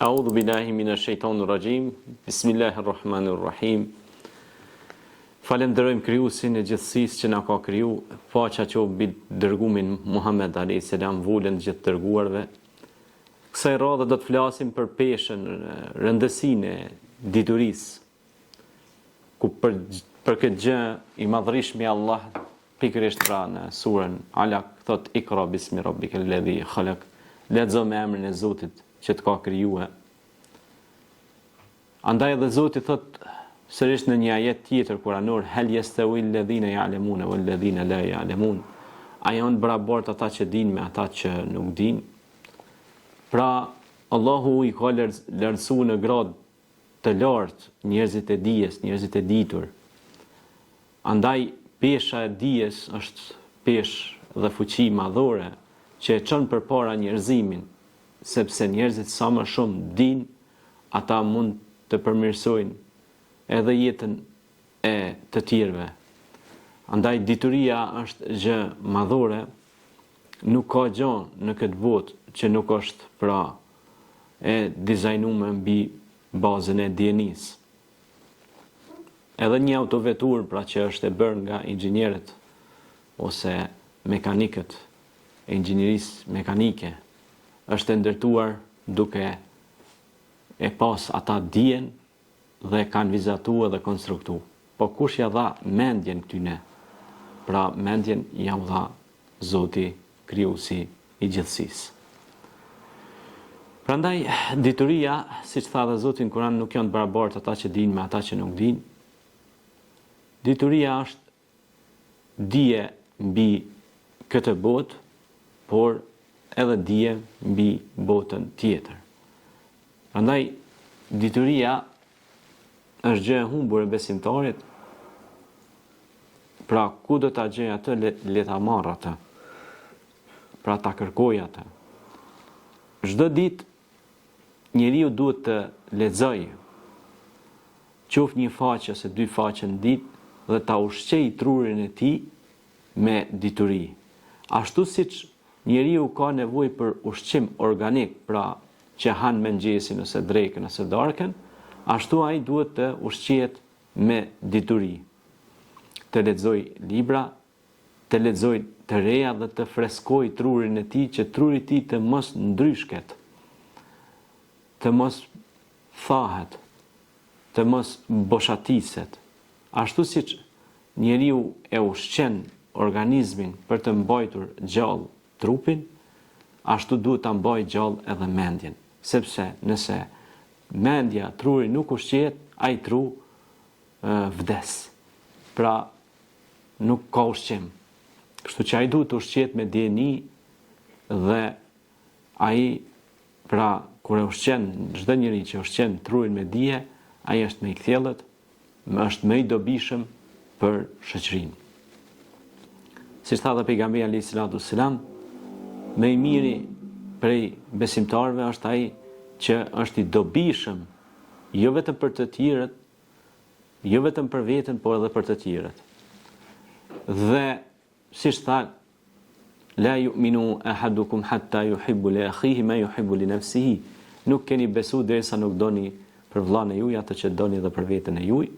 A'udhu billahi minash shaitanir rajim. Bismillahir rahmanir rahim. Falenderojmë krijuesin e gjithësisë që na ka kriju, paqja qoftë mbi dërgumin Muhammed alayhis salam, vullën e gjithë dërguarve. Kësaj radhe do të flasim për peshën, rëndësinë e diturisë. Ku për këtë gjë i madhërisht me Allah pikërisht pra në surën Alaq thot Iqra bismi rabbikal ladhi khalaq. Lexo me emrin e Zotit që të ka krijuar. Andaj edhe Zoti thot sërish në një ajet tjetër kuranor, hal yastawi alladhina ya'lamuna wal ladhina la ya'lamun. A janë barabart ata që dinë me ata që nuk dinë? Pra Allahu i ka lartësuar në grad të lartë njerëzit e dijes, njerëzit e ditur. Andaj pesha e dijes është peshë dhe fuqi madhore që e çon përpara njerëzimin, sepse njerëzit sa më shumë dinë, ata mund të përmirësojnë edhe jetën e të tjerëve. Andaj dituria është gjë madhore, nuk ka gjë në këtë botë që nuk është pra e dizajnuar mbi bazën e dijenisë. Edhe një autovetur pra që është e bërë nga inxhinierët ose mekanikët e inxhinierisë mekanike është ndërtuar duke e pas ata dijen dhe kanë vizatuar dhe konstruktuar. Po kush ja dha mendjen këtyne? Pra mendjen ja u dha Zoti, krijuesi i gjithësisë. Prandaj dituria, siç tha dhe Zoti në Kur'an, nuk janë të barabartë ata që dinë me ata që nuk dinë. Dituria është dije mbi këtë botë, por edhe dije mbi botën tjetër. Prandaj dituria është gjë e humbur e besimtarit. Pra ku do ta gjej atë, le ta marr atë. Pra ta kërkoj atë. Çdo ditë njeriu duhet të lexojë qoftë një faqe ose dy faqe në ditë dhe ta ushqejë trurin e tij me dituri. Ashtu siç njeriu ka nevojë për ushqim organik, pra që han mëngjesin ose drekën ose darkën, ashtu ai duhet të ushqehet me dituri. Të lexoj libra, të lexoj të reja dhe të freskoj trurin e tij, që truri i tij të mos ndryshket, të mos thahet, të mos boshatiset. Ashtu siç njeriu e ushqen organizmin për të mbajtur gjallë trupin, ashtu duhet ta mbajë gjallë edhe mendjen, sepse nëse mendja, truri nuk ushqehet, ai tru vdes. Pra nuk ka ushqim. Kështu që ai duhet të ushqehet me dijeni dhe ai pra kur e ushqen çdo njeri që ushqen trurin me dije, ai është më i kthjellët, është më i dobishëm për shoqërinë. Siç tha dhe pejgamberi alayhis salam, më i miri prej besimtarëve është ai që është i dobishëm, jo vetëm për të tjerët, jo vetëm për veten, por edhe për të tjerët. Dhe siç tha, la yu'minu ahadukum hatta yuhibbu li akhihi ma yuhibbu li nafsihi. Nuk keni besu derisa nuk doni për vllain e juaj atë që doni edhe për veten e juaj.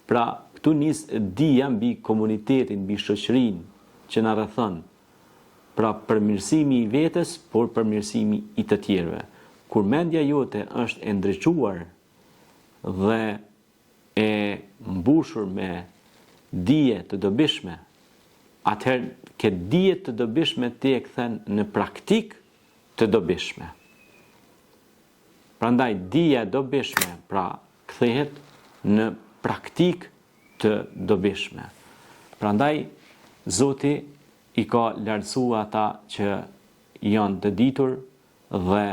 Pra këtu nis dija mbi komunitetin, mbi shoqërinë që na rrethon. Pra përmirësimi i vetes, por përmirësimi i të tjerëve. Kur mendja jote është e ndriçuar dhe e mbushur me dije të dobishme, atëherë këtë dije të dobishme ti e kthen në praktik të dobishme. Prandaj dija e dobishme pra kthehet në praktik të dobishme. Prandaj Zoti i ka lartësuar ata që janë të ditur dhe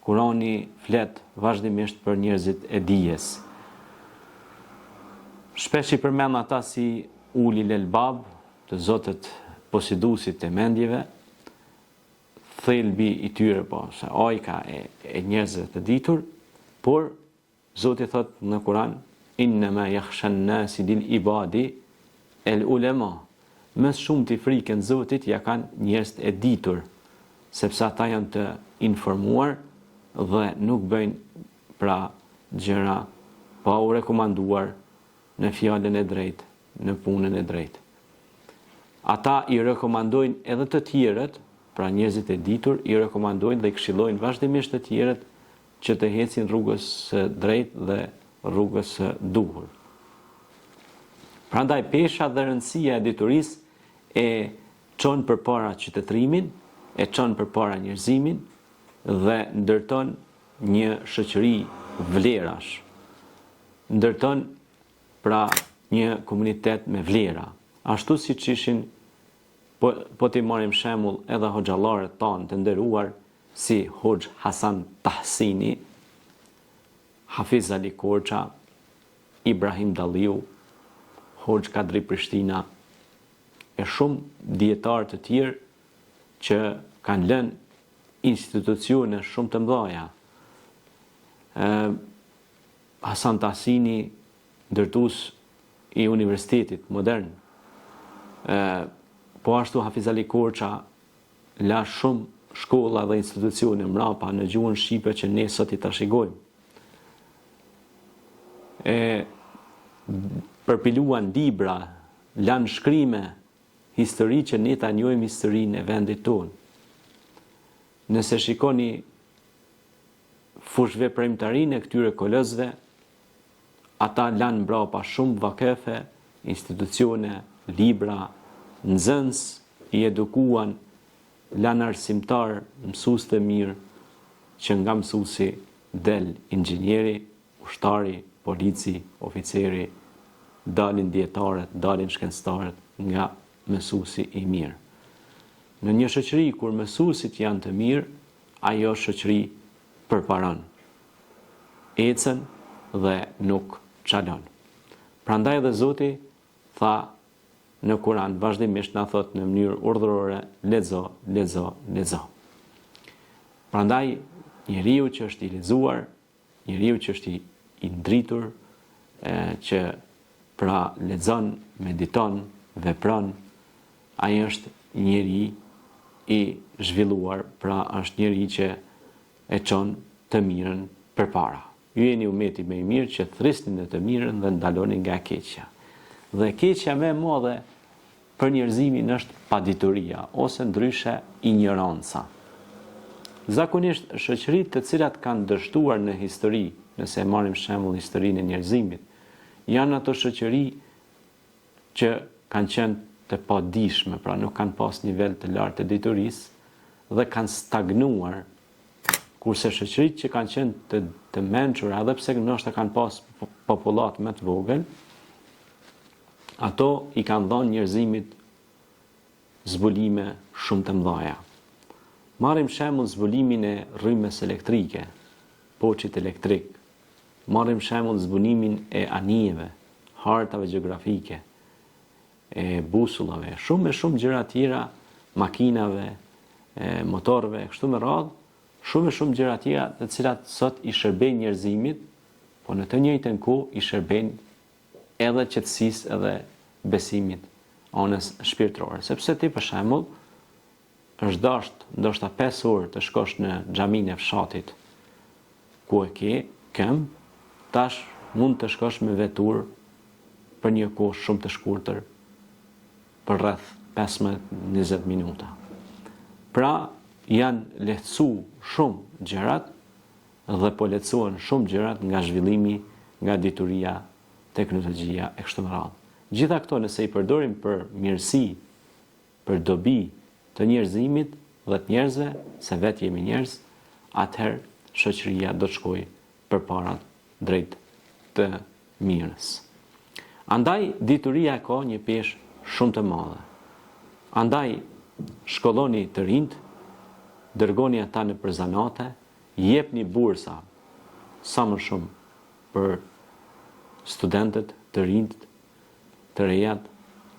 Kurani flet vazhdimisht për njerëzit e dijes. Shpesh i përmend ata si ulil albab, të zotët posjeduesit e mendjeve, thelbi i tyre, po, se ajka e njerëzve të ditur, por Zoti thot në Kur'an, innama yakhsha an-nasi lil ibadi el ulema. Më shumë të frikën Zotit ja kanë njerëz e ditur, sepse ata janë të informuar dhe nuk bëjnë pra gjëra pa u rekomanduar në fjalën e drejtë, në punën e drejtë. Ata i rekomandojnë edhe të tjerët, pra njerëzit e ditur, i rekomandojnë dhe i këshillojnë vazhdimisht të tjerët që të ecin rrugës së drejtë dhe rrugës së duhur. Prandaj pesha dhe rëndësia e diturisë e çon përpara qytetërimin, e çon përpara njerëzimin dhe ndërton një shoqëri vlerash. Ndërton pra një komunitet me vlera. Ashtu siç ishin po t'i marrim shembull edhe hoxhallarët tanë të nderuar si Hoxh Hasan Tahsini, Hafiz Ali Korça, Ibrahim Dalliu, Hoxh Kadri Prishtina e shumë dietarë të tjerë që kanë lënë institucione shumë të mëdha. Hasan Tahsini, ndërtues i Universitetit Modern, po ashtu Hafiz Ali Korça la shumë shkolla dhe institucione mrapa në gjuhën shqipe që ne sot i trashëgojmë. Përpiluan libra, lanë shkrime, histori që ne ta njohim historinë e vendit tonë. Nëse shikoni fushveprimtarinë e këtyre kolëzve, ata lanë mbrapa shumë vakefe, institucione, libra, nxënës i edukuan, lanë arsimtar, mësues të mirë, që nga mësuesi del inxhinieri, ushtari, polici, oficeri, dalin dietarët, dalin shkencëtarët nga mësuesi i mirë. Në një shoqëri kur mësuesit janë të mirë, ajo shoqëri përparon, ecën dhe nuk çalon. Prandaj dhe Zoti tha në Kur'an vazhdimisht na thot në mënyrë urdhërore, lexo, lexo, lexo. Prandaj njeriu që është i lexuar, njeriu që është i ndritur, që pra lexon, mediton, vepron, ai është njeri i zhvilluar, pra është njeri që e çon të mirën përpara. Ju jeni umeti më i mirë që thrisni në të mirën dhe ndaloni nga e keqja. Dhe keqja më e madhe për njerëzimin është padituria ose ndryshe ignoranca. Zakonisht shoqëritë të cilat kanë dështuar në histori, nëse marrim shembull historinë e njerëzimit, janë ato shoqëri që kanë qenë të padijshme, pra nuk kanë pas nivel të lartë të diturisë dhe kanë stagnuar, kurse shoqëritë që kanë qenë të mençura, edhe pse ndoshta kanë pas popullat më të vogël, ato i kanë dhënë njerëzimit zbulime shumë të mëdha. Marrim shembull zbulimin e rrymes elektrike, poçit elektrik. Marrim shembull zbulimin e anijeve, hartave gjeografike, e busullave, shumë gjëra tjera, makinave, motorëve, kështu me radhë, shumë gjëra tjera të cilat sot i shërbejnë njerëzimit, po në të njëjtën kohë i shërbejnë edhe qetësisë edhe besimit anës shpirtërore. Sepse ti për shembull është dashur ndoshta 5 orë të shkosh në xhaminë e fshatit ku e ke këmbë, tash mund të shkosh me vetur për një kohë shumë të shkurtër, për rreth 15-20 minuta. Pra janë lehtësu shumë gjërat dhe po lehtësohen shumë gjërat nga zhvillimi, nga dituria, teknologjia e kështu me radhë. Gjitha këto nëse i përdorim për mirësi, për dobi të njerëzimit dhe të njerëzve, se vetë jemi njerëz, atëherë shoqëria do të shkojë përpara drejt të mirës. Andaj dituria ka një peshë shumë të madhe. Andaj shkolloni të rinjt, dërgoni ata në zanate, jepni bursa sa më shumë për studentët të rinjt, të rejat,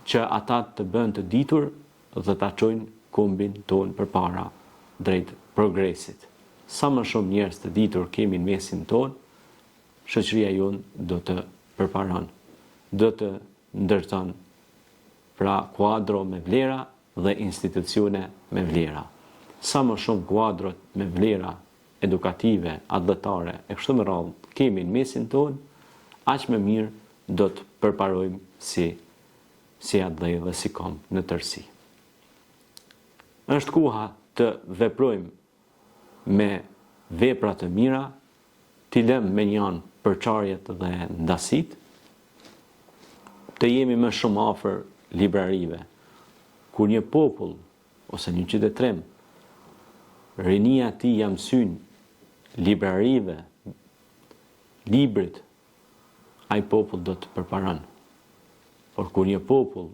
që ata të bëhen të ditur dhe ta çojnë kombin tonë përpara drejt progresit. Sa më shumë njerëz të ditur kemi në mesin tonë, shoqëria jonë do të përparon, do të ndërton pra kuadro me vlera dhe institucione me vlera. Sa më shumë kuadrot me vlera edukative, adletare, e kështu me radhë, kemi në mesin tonë, aq më mirë do të përparojmë si adlej dhe si kom në tërësi. Është koha të veprojmë me vepra të mira, t'i lëmë me njën përçarjet dhe ndasit, të jemi më shumë afër librarive. Kur një popull ose një qytetrim rinia ti jam syn librarive, librit, ai popull do të përparon. Por kur një popull,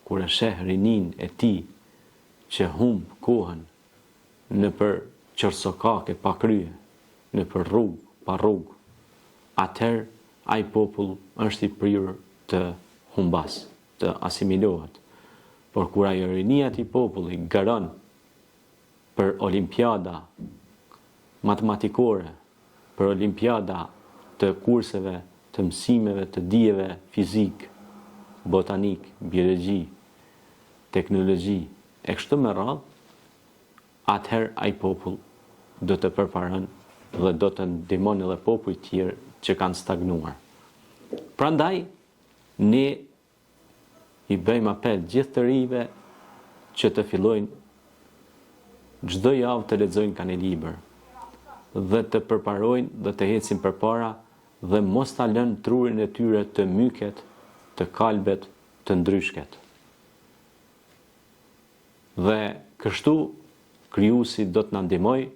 kur e sheh rinin e ti që humb kohën në për qërsokake pa krye, në për rrugë pa rrugë, atëherë ai popull është i prirur të humbas, të asimilohet. Por kur ajo rinia e populli garon për olimpiada matematikore, për olimpiada të kurseve, të mësimeve, të dijeve fizik, botanik, biologji, teknologji, e kështu me radhë, atëherë ai popull do të përparon dhe do të ndihmon edhe popull tjerë që kanë stagnuar. Prandaj, ne i bëjmë apel gjithë të rive që të fillojnë çdo javë të lexojnë kanë libër dhe të përparojnë dhe të ecin përpara dhe mos ta lënë trurin e tyre të myket, të kalbet, të ndryshket. Dhe kështu krijuesi do të na ndihmojë,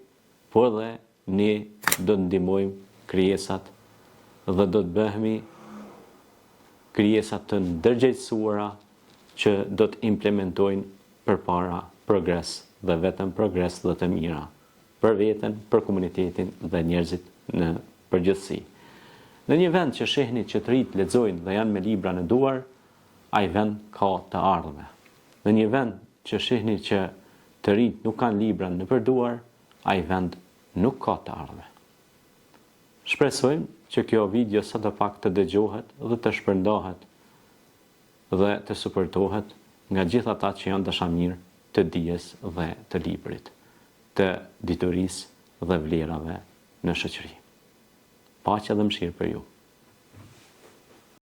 por dhe ne do të ndihmojmë krijesat dhe do të bëhemi krijesat të ndërgjegjësuara që do të implementojnë përpara progres dhe vetëm progres dhe të mira për veten, për komunitetin dhe njerëzit në përgjithësi. Në një vend që shehni që të rinjt lexojnë dhe janë me libra në duar, ai vend ka të ardhme. Në një vend që shehni që të rinjt nuk kanë libra në përduar, ai vend nuk ka të ardhme. Shpresojmë që kjo video sa të pak të dëgjohet dhe të shpërndahet dhe të suportohet nga gjithë ata që janë dashamirë të dijes dhe të librit, të diturisë dhe vlerave në shoqëri. Paqja dhe mëshirë për ju.